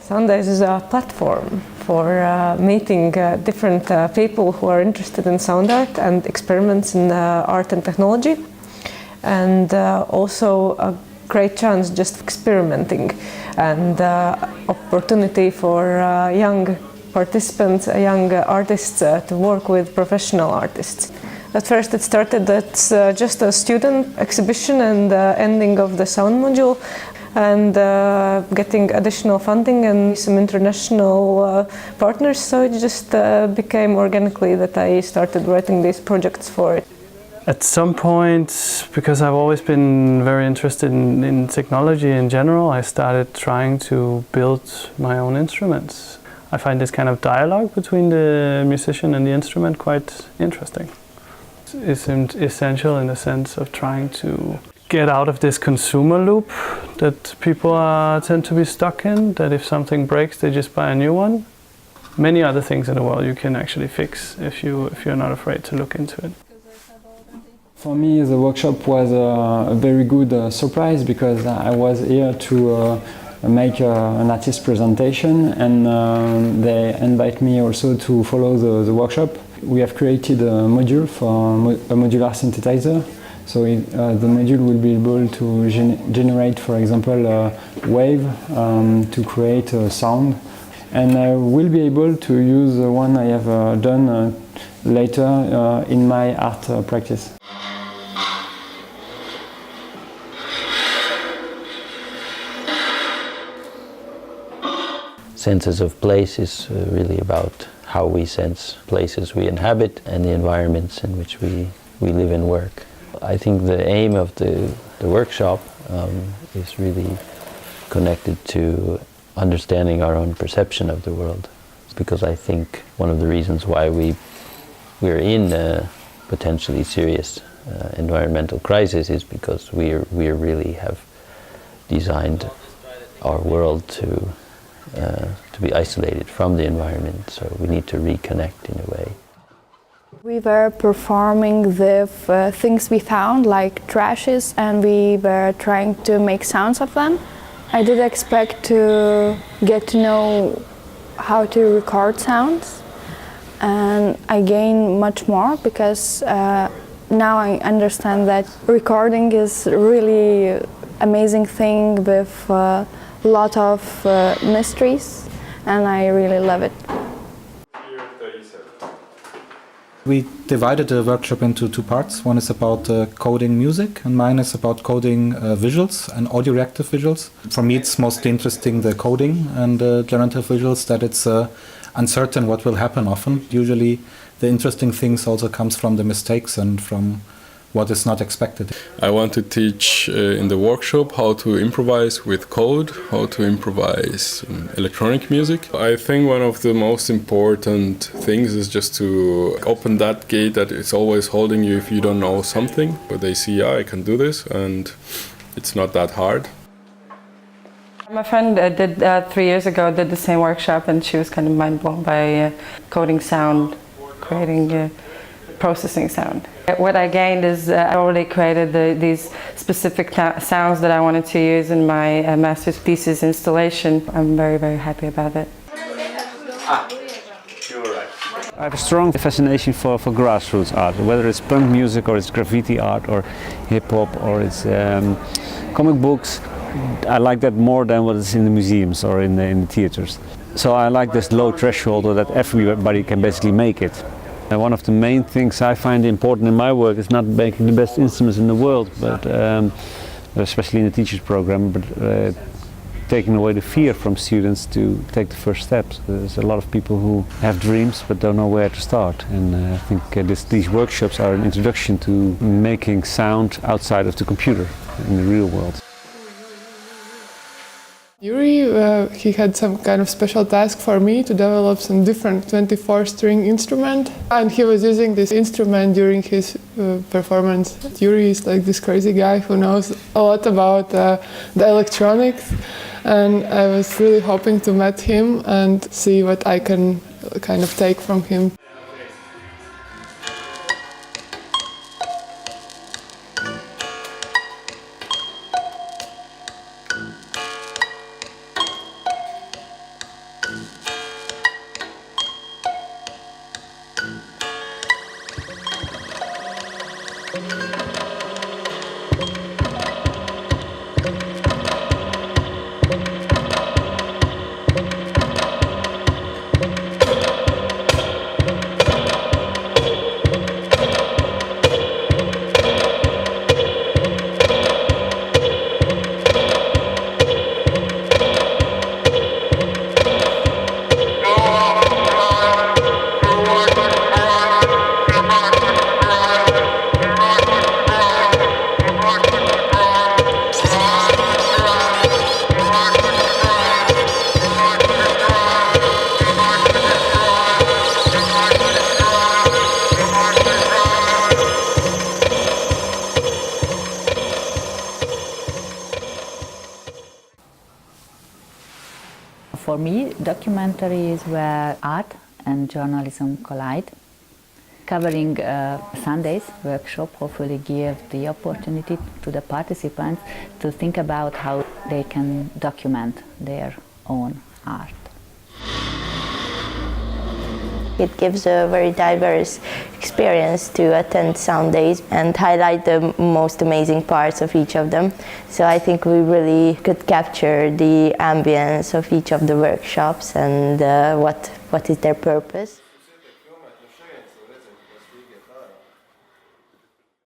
Sounddays is a platform for meeting different people who are interested in sound art and experiments in art and technology, and also a great chance just experimenting and opportunity for young participants, young artists to work with professional artists. At first it started as just a student exhibition and ending of the sound module, and getting additional funding and some international partners, so it just became organically that I started writing these projects for it. At some point, because I've always been very interested in technology in general, I started trying to build my own instruments. I find this kind of dialogue between the musician and the instrument quite interesting. It's essential in the sense of trying to get out of this consumer loop that people tend to be stuck in, that if something breaks they just buy a new one. Many other things in the world you can actually fix if you're not afraid to look into it. For me, the workshop was a very good surprise, because I was here to make an artist presentation, and they invite me also to follow the workshop. We have created a module for a modular synthesizer, so the module will be able to generate, for example, a wave to create a sound, and I will be able to use the one I have done later in my art practice. Senses of place is really about how we sense places we inhabit and the environments in which we live and work. I think the aim of the workshop is really connected to understanding our own perception of the world, because I think one of the reasons why we're in a potentially serious environmental crisis is because we really have designed our world to be isolated from the environment, so we need to reconnect in a way. We were performing the things we found, like trashes, and we were trying to make sounds of them. I did expect to get to know how to record sounds, and I gained much more, because now I understand that recording is really amazing thing with lot of mysteries, and I really love it. We divided the workshop into two parts. One is about coding music, and mine is about coding visuals and audio reactive visuals. For me, it's mostly interesting the coding and generative visuals, that it's uncertain what will happen often. Usually the interesting things also comes from the mistakes and from what is not expected. I want to teach in the workshop how to improvise with code, how to improvise electronic music. I think one of the most important things is just to open that gate that is always holding you if you don't know something, but they see, yeah, I can do this, and it's not that hard. My friend did 3 years ago did the same workshop, and she was kind of mind blown by coding sound, creating processing sound. What I gained is I already created these specific sounds that I wanted to use in my master's thesis installation. I'm very, very happy about it. I have a strong fascination for grassroots art, whether it's punk music or it's graffiti art or hip hop or it's comic books. I like that more than what is in the museums or in the theaters. So I like this low threshold that everybody can basically make it. And one of the main things I find important in my work is not making the best instruments in the world, but especially in the teachers program, but taking away the fear from students to take the first steps. There's a lot of people who have dreams but don't know where to start, and I think these workshops are an introduction to making sound outside of the computer in the real world. Yuri, he had some kind of special task for me to develop some different 24-string instrument, and he was using this instrument during his performance. Yuri is like this crazy guy who knows a lot about the electronics, and I was really hoping to meet him and see what I can kind of take from him. For me, documentaries where art and journalism collide. Covering Sunday's workshop hopefully give the opportunity to the participants to think about how they can document their own art. It gives a very diverse experience to attend Sound Days and highlight the most amazing parts of each of them. So I think we really could capture the ambience of each of the workshops and what is their purpose.